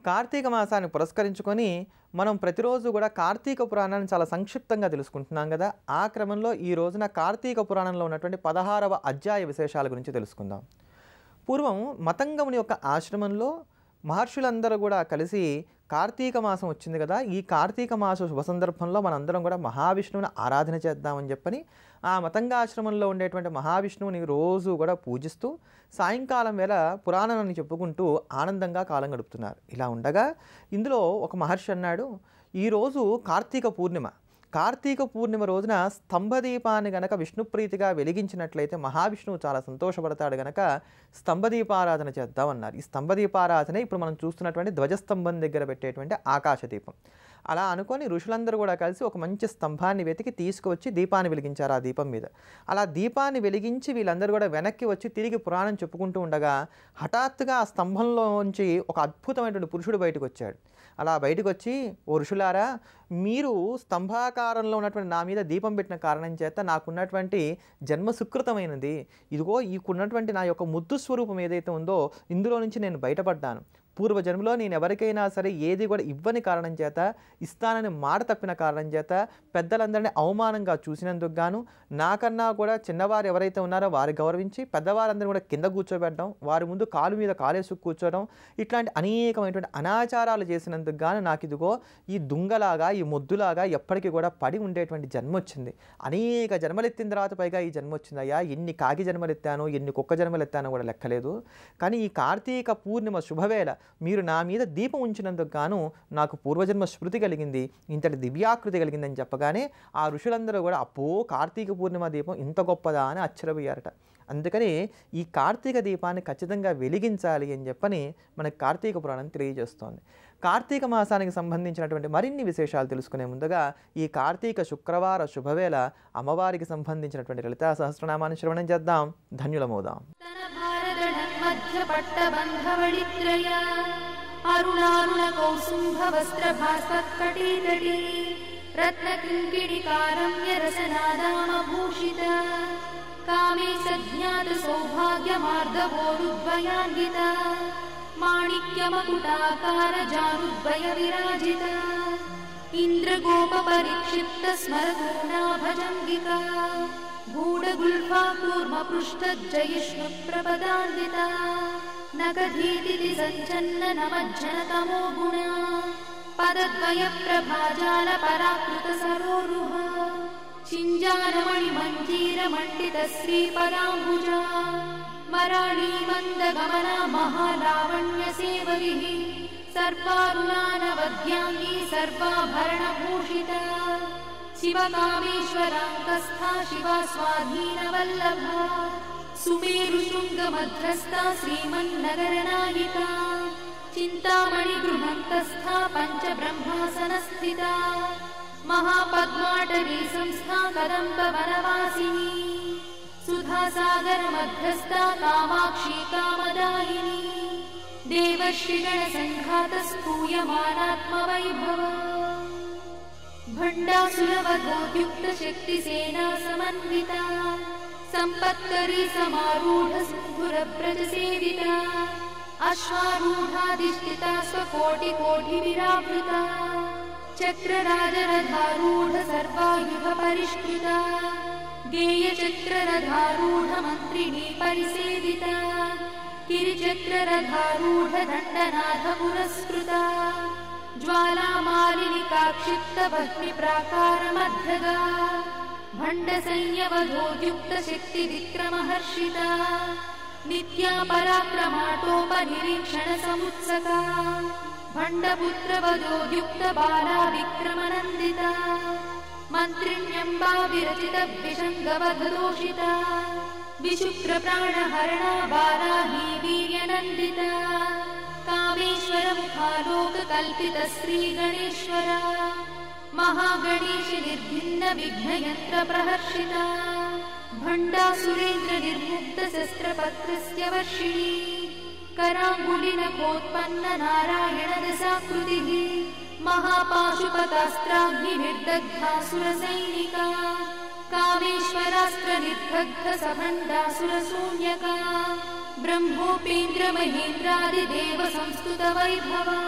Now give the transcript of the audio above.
కార్తీక మాసాన్ని పురస్కరించుకొని మనం ప్రతిరోజు కూడా కార్తీక పురాణాన్ని చాలా సంక్షిప్తంగా తెలుసుకుంటున్నాం కదా. ఆ క్రమంలో ఈ రోజున కార్తీక పురాణంలో ఉన్నటువంటి 16వ అధ్యాయ విశేషాల గురించి తెలుసుకుందాం. పూర్వం మతంగముని యొక్క ఆశ్రమంలో మహర్షులందరూ కూడా కలిసి కార్తీక మాసం వచ్చింది కదా, ఈ కార్తీక మాస శుభ సందర్భంలో మనందరం కూడా మహావిష్ణువుని ఆరాధన చేద్దామని చెప్పని ఆ మతంగాశ్రమంలో ఉండేటువంటి మహావిష్ణువుని రోజు కూడా పూజిస్తూ సాయంకాలం వేళ పురాణాన్ని చెప్పుకుంటూ ఆనందంగా కాలం గడుపుతున్నారు. ఇలా ఉండగా ఇందులో ఒక మహర్షి అన్నాడు, ఈరోజు కార్తీక పూర్ణిమ. కార్తీక పూర్ణిమ రోజున స్తంభదీపాన్ని గనక విష్ణుప్రీతిగా వెలిగించినట్లయితే మహావిష్ణువు చాలా సంతోషపడతాడు గనక స్తంభదీపారాధన చేద్దామన్నారు. ఈ స్తంభదీపారాధనే ఇప్పుడు మనం చూస్తున్నటువంటి ధ్వజస్తంభం దగ్గర పెట్టేటువంటి ఆకాశదీపం. అలా అనుకొని ఋషులందరూ కూడా కలిసి ఒక మంచి స్తంభాన్ని వెతికి తీసుకువచ్చి దీపాన్ని వెలిగించారు ఆ దీపం మీద. అలా దీపాన్ని వెలిగించి వీళ్ళందరూ కూడా వెనక్కి వచ్చి తిరిగి పురాణం చెప్పుకుంటూ ఉండగా హఠాత్తుగా ఆ స్తంభంలోంచి ఒక అద్భుతమైనటువంటి పురుషుడు బయటకు వచ్చాడు. అలా బయటకు వచ్చి, ఓ ఋషులారా, మీరు స్తంభాకారంలో ఉన్నటువంటి నా మీద దీపం పెట్టిన కారణం చేత నాకున్నటువంటి జన్మ సుకృతమైనది. ఇదిగో ఈకున్నటువంటి నా యొక్క ముద్దు స్వరూపం ఏదైతే ఉందో ఇందులో నుంచి నేను బయటపడ్డాను. పూర్వజన్మలో నేను ఎవరికైనా సరే ఏది కూడా ఇవ్వని కారణం చేత, ఇస్తానని మాట తప్పిన కారణం చేత పెద్దలందరినీ అవమానంగా చూసినందుకు గాను, నాకన్నా కూడా చిన్నవారు ఎవరైతే ఉన్నారో వారి గౌరవించి పెద్దవారందరూ కూడా కింద కూర్చోబెట్టడం, వారి ముందు కాలు మీద కాలేసు కూర్చోవడం, ఇట్లాంటి అనేకమైనటువంటి అనాచారాలు చేసినందుకు గాను నాకు ఇదిగో ఈ దుంగలాగా ఈ మొద్దులాగా ఎప్పటికీ కూడా పడి ఉండేటువంటి జన్మ వచ్చింది. అనేక జన్మలెత్తిన తర్వాత పైగా ఈ జన్మ వచ్చిందయ్యా. ఎన్ని కాకి జన్మలెత్తానో ఎన్ని కుక్క జన్మలెత్తానో కూడా లెక్కలేదు. కానీ ఈ కార్తీక పూర్ణిమ శుభవేళ మీరు నా మీద దీపం ఉంచినందుకు గాను నాకు పూర్వజన్మ స్మృతి కలిగింది, ఇంతటి దివ్యాకృతి కలిగిందని చెప్పగానే ఆ ఋషులందరూ కూడా అప్పో కార్తీక పూర్ణిమ దీపం ఇంత గొప్పదా అని ఆశ్చర్యపోయారట. అందుకని ఈ కార్తీక దీపాన్ని ఖచ్చితంగా వెలిగించాలి అని చెప్పని మనకి కార్తీక పురాణం తెలియజేస్తోంది. కార్తీక మాసానికి సంబంధించినటువంటి మరిన్ని విశేషాలు తెలుసుకునే ముందుగా ఈ కార్తీక శుక్రవార శుభవేళ అమ్మవారికి సంబంధించినటువంటి లలితా సహస్రనామాన్ని శ్రవణం చేద్దాం, ధన్యులమవుదాం. అరుణారుణ కౌసుంభ వస్త్రభాస్వత్కటీతటీ రత్నకింకిణికారమ్య రసనాదామభూషిత కామేశజ్ఞాత సౌభాగ్యమార్ధవోరుద్వయాన్విత మాణిక్యమకుటాకార జానుద్వయ విరాజిత ఇంద్రగోప పరిక్షిప్త స్మరతూనాభజంగిక గూఢగుల్ఫా కూర్మ పృష్ఠజ్జయిష్ణు ప్రపదాన్విత నగధీతి సంచన్న నమజ్జనతమో గుణ పదద్వయ ప్రభాజాల పరాకృత సరోరుహ చింజానమణి మంజీర మండిత శ్రీపదాంబుజ మరాళీ మందగమన మహాలావణ్య సేవరి సర్వారుణానవద్యాంగీ సర్వాభరణభూషిత శివకామేశ్వరాంకస్థా శివా స్వాధీనవల్లభ సుమేరుశృంగమధ్రస్థా శ్రీమన్నగరనాయికా చింతామణి గృహంతస్థా పంచబ్రహ్మాసనస్థితా మహాపద్మాటవీ సంస్థా కదంబ వనవాసిని సుధాసాగర మధ్యస్థా కామాక్షి కామదాయిని దేవశ్రీగణ సంఘాత స్తూయమానాత్మవైభవ భండాసురవధోద్యుక్త శక్తి సేనా సమన్వితా సంపత్కరీ సమారూఢ సింధురవ్రజ సేవితా అశ్వారూఢాధిష్ఠితా స్వకోటి కోటి విరావృతా చక్రరాజరథారూఢ సర్వాయుధ పరిష్కృత గేయచక్రరథారూఢ మంత్రిణీ పరిసేవిత గిరిచక్రరథారూఢ దండనాథ పురస్కృత జ్వాలామాలిని కాక్షిప్త భక్తి ప్రాకార మధ్యగా భండ సంయవధోద్యుక్త శక్తి విక్రమహర్షిత నిత్యా పరాక్రమాటోపనిరీక్షణ సముత్సకా భండపుత్రవధోద్యుక్త బాలా విక్రమనందిత మంత్రిణ్యంబా విరచిత విషంగవధదోషిత విశుక్ర ప్రాణహరణ బాలాహీ వీర్యనందిత కామేశ్వర ముఖాలోక కల్పిత శ్రీ గణేశ్వర మహాగణేశి నిర్భిన్న విఘ్నయంత్ర ప్రహర్షిత భండాసురేంద్ర నిర్ముక్త శస్త్రపత్రస్య వర్షిణి करांगुलिनकोत्पन्न नारायण दशाकृतिः महापाशुपतास्त्राग्निर्दग्धासुरसैनिका कामेश्वरास्त्र निर्दग्ध सभण्डासुरशून्यका ब्रह्मोपेन्द्र महेन्द्रादिदेव संस्तुत वैभवा